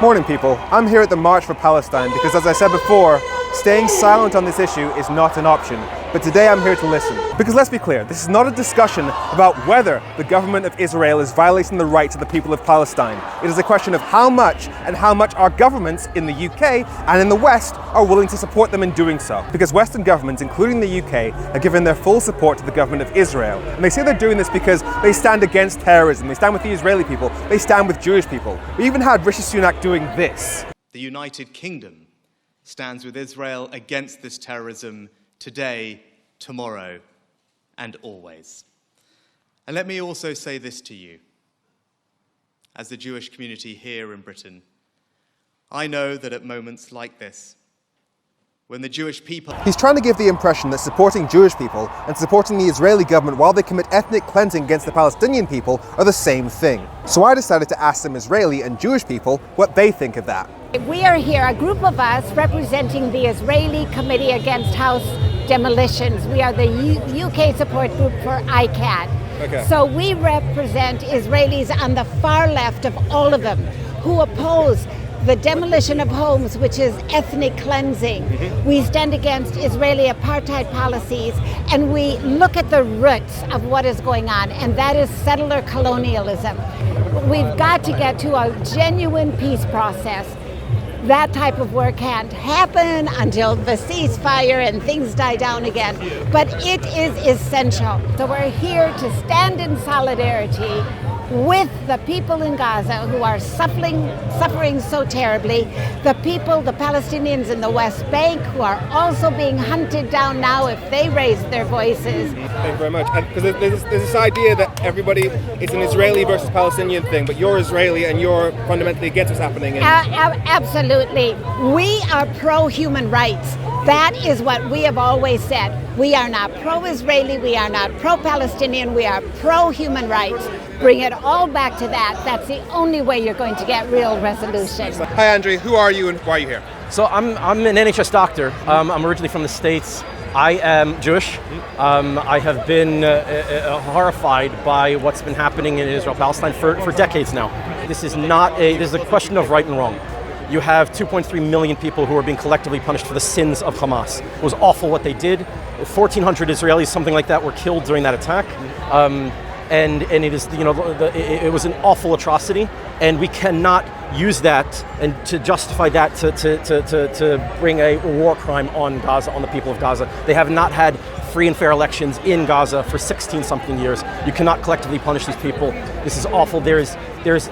Morning people, I'm here at the March for Palestine because, as I said before, staying silent on this issue is not an option. But today I'm here to listen. Because let's be clear, this is not a discussion about whether the government of Israel is violating the rights of the people of Palestine. It is a question of how much our governments in the UK and in the West are willing to support them in doing so. Because Western governments, including the UK, have given their full support to the government of Israel. And they say they're doing this because they stand against terrorism, they stand with the Israeli people, they stand with Jewish people. We even had Rishi Sunak doing this. The United Kingdom stands with Israel against this terrorism today, tomorrow, and always. And let me also say this to you. As the Jewish community here in Britain, I know that at moments like this, when the Jewish people... He's trying to give the impression that supporting Jewish people and supporting the Israeli government while they commit ethnic cleansing against the Palestinian people are the same thing. So I decided to ask some Israeli and Jewish people what they think of that. We are here, a group of us representing the Israeli Committee Against House Demolitions. We are the UK support group for ICAD. Okay. So we represent Israelis on the far left of all of them who oppose the demolition of homes, which is ethnic cleansing. We stand against Israeli apartheid policies, and we look at the roots of what is going on, and that is settler colonialism. We've got to get to a genuine peace process. That type of work can't happen until the ceasefire and things die down again. But it is essential. So we're here to stand in solidarity with the people in Gaza who are suffering so terribly, the people, the Palestinians in the West Bank, who are also being hunted down now if they raise their voices. Thank you very much. Because there's this idea that everybody, it's an Israeli versus Palestinian thing, but you're Israeli and you're fundamentally against what's happening. Absolutely. We are pro-human rights. That is what we have always said. We are not pro-Israeli, we are not pro-Palestinian, we are pro-human rights. Bring it all back to that. That's the only way you're going to get real resolution. Hi Andre, who are you and why are you here? So I'm an NHS doctor. I'm originally from the States. I am Jewish. I have been horrified by what's been happening in Israel-Palestine for decades now. This is a question of right and wrong. You have 2.3 million people who are being collectively punished for the sins of Hamas. It was awful what they did. 1,400 Israelis, something like that, were killed during that attack. And it is, it was an awful atrocity, and we cannot use that and to justify that to bring a war crime on Gaza, on the people of Gaza. They have not had free and fair elections in Gaza for 16-something years. You cannot collectively punish these people. This is awful. There's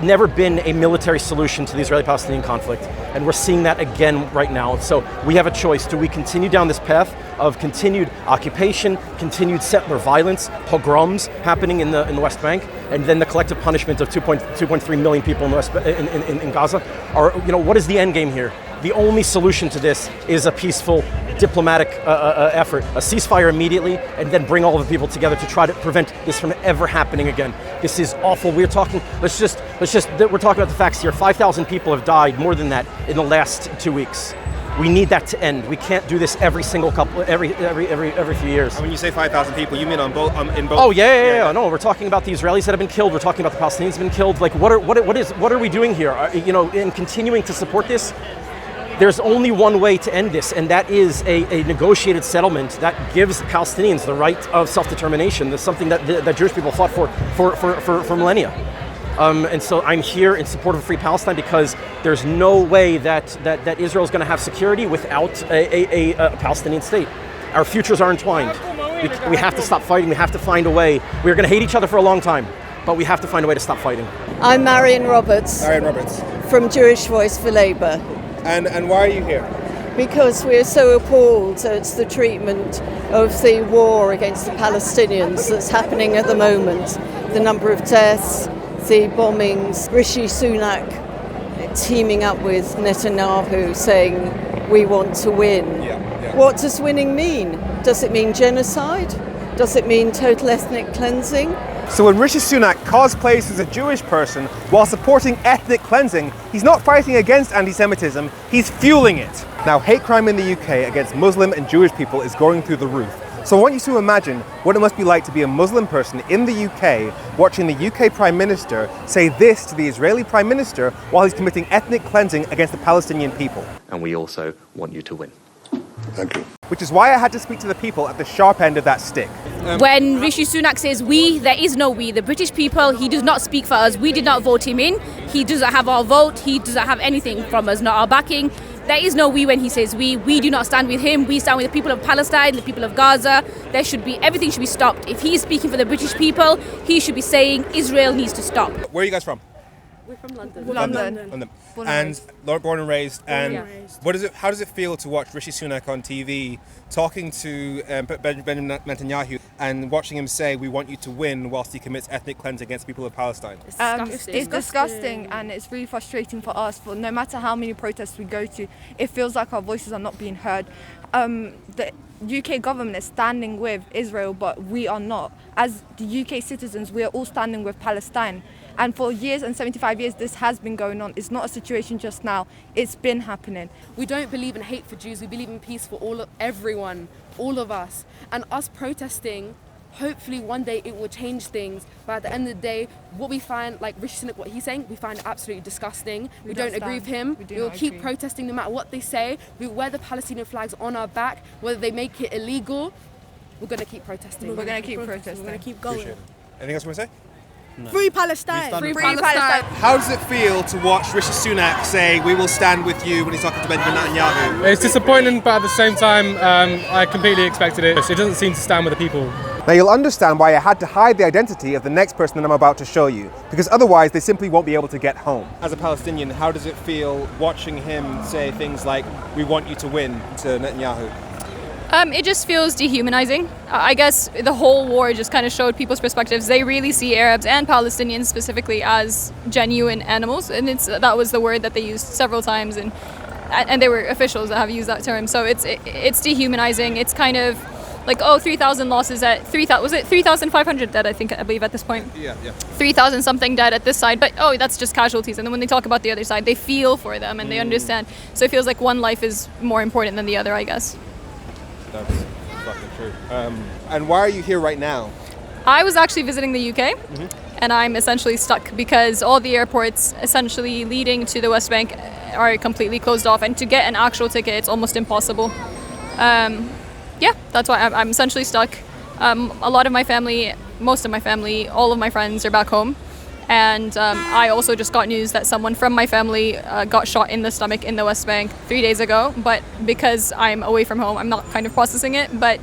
never been a military solution to the Israeli-Palestinian conflict, and we're seeing that again right now. So we have a choice. Do we continue down this path of continued occupation, continued settler violence, pogroms happening in the West Bank, and then the collective punishment of 2.3 million people in Gaza? Or what is the end game here? The only solution to this is a peaceful diplomatic effort, a ceasefire immediately, and then bring all of the people together to try to prevent this from ever happening again. This is awful. We're talking about the facts here. 5,000 people have died, more than that, in the last 2 weeks. We need that to end. We can't do this every few years. And when you say 5,000 people, you mean in both? Oh yeah. No, we're talking about the Israelis that have been killed. We're talking about the Palestinians that have been killed. Like, what are we doing here? In continuing to support this, there's only one way to end this, and that is a negotiated settlement that gives Palestinians the right of self-determination. That's something that Jewish people fought for millennia. And so I'm here in support of a free Palestine because there's no way that Israel is going to have security without a Palestinian state. Our futures are entwined. We have to stop fighting. We have to find a way. We're going to hate each other for a long time, but we have to find a way to stop fighting. I'm Marion Roberts. Marion Roberts. From Jewish Voice for Labour. And why are you here? Because we're so appalled at the treatment of the war against the Palestinians that's happening at the moment. The number of deaths, the bombings, Rishi Sunak teaming up with Netanyahu saying, we want to win. Yeah. What does winning mean? Does it mean genocide? Does it mean total ethnic cleansing? So when Rishi Sunak cosplays as a Jewish person while supporting ethnic cleansing, he's not fighting against anti-Semitism, he's fueling it. Now, hate crime in the UK against Muslim and Jewish people is going through the roof. So I want you to imagine what it must be like to be a Muslim person in the UK watching the UK Prime Minister say this to the Israeli Prime Minister while he's committing ethnic cleansing against the Palestinian people. And we also want you to win. Thank you. Which is why I had to speak to the people at the sharp end of that stick. When Rishi Sunak says we, there is no we. The British people, he does not speak for us. We did not vote him in. He doesn't have our vote. He doesn't have anything from us, not our backing. There is no we when he says we. We do not stand with him. We stand with the people of Palestine, the people of Gaza. Everything should be stopped. If he is speaking for the British people, he should be saying Israel needs to stop. Where are you guys from? We're from London. London. And born and raised. And how does it feel to watch Rishi Sunak on TV talking to Benjamin Netanyahu and watching him say we want you to win whilst he commits ethnic cleansing against people of Palestine? It's disgusting, and it's really frustrating for us. For no matter how many protests we go to, it feels like our voices are not being heard. The UK government is standing with Israel, but we are not. As the UK citizens, we are all standing with Palestine. And for years and 75 years, this has been going on. It's not a situation just now. It's been happening. We don't believe in hate for Jews. We believe in peace for everyone, all of us. And us protesting, hopefully one day it will change things. But at the end of the day, what we find, like Rishi Sunak, what he's saying, we find absolutely disgusting. We don't agree with him. We will keep protesting no matter what they say. We wear the Palestinian flags on our back. Whether they make it illegal, we're going to keep protesting. We're going to keep protesting. We're going to keep going. Anything else you want to say? No. Free Palestine! Free Palestine! How does it feel to watch Rishi Sunak say we will stand with you when he's talking to Benjamin Netanyahu? It's disappointing, but at the same time, I completely expected it. It doesn't seem to stand with the people. Now you'll understand why I had to hide the identity of the next person that I'm about to show you, because otherwise they simply won't be able to get home. As a Palestinian, how does it feel watching him say things like, we want you to win, to Netanyahu? It just feels dehumanizing. I guess the whole war just kind of showed people's perspectives. They really see Arabs and Palestinians specifically as genuine animals, and that was the word that they used several times, and there were officials that have used that term. So it's dehumanizing. It's kind of like, 3,000 losses at 3,000. Was it 3,500 dead? I believe at this point. Yeah. 3,000 something dead at this side, but that's just casualties. And then when they talk about the other side, they feel for them and they understand. So it feels like one life is more important than the other, I guess. That's fucking true. And why are you here right now? I was actually visiting the UK, and I'm essentially stuck because all the airports essentially leading to the West Bank are completely closed off, and to get an actual ticket, it's almost impossible. That's why I'm essentially stuck. A lot of my family, most of my family, all of my friends are back home. And I also just got news that someone from my family got shot in the stomach in the West Bank 3 days ago. But because I'm away from home, I'm not kind of processing it. But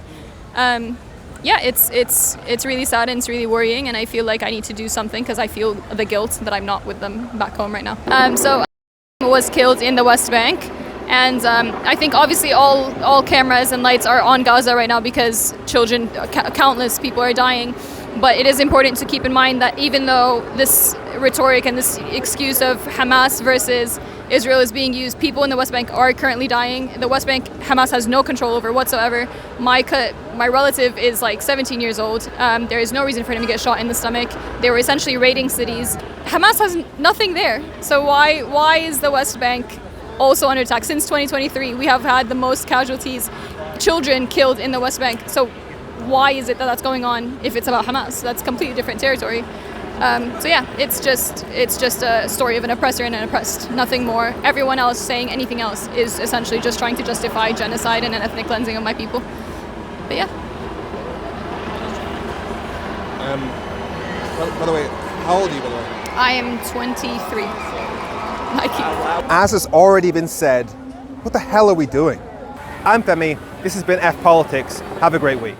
it's really sad and it's really worrying. And I feel like I need to do something because I feel the guilt that I'm not with them back home right now. So was killed in the West Bank. And I think obviously all cameras and lights are on Gaza right now because children, countless people are dying. But it is important to keep in mind that even though this rhetoric and this excuse of Hamas versus Israel is being used, people in the West Bank are currently dying. The West Bank, Hamas has no control over whatsoever. My relative is like 17 years old. There is no reason for him to get shot in the stomach. They were essentially raiding cities. Hamas has nothing there. So why is the West Bank also under attack? Since 2023, we have had the most casualties, children killed in the West Bank. So why is it that that's going on if it's about Hamas? That's completely different territory. It's just a story of an oppressor and an oppressed, nothing more. Everyone else saying anything else is essentially just trying to justify genocide and an ethnic cleansing of my people. But yeah. By the way, how old are you, by the way? I am 23. As has already been said, what the hell are we doing? I'm Femi. This has been F Politics. Have a great week.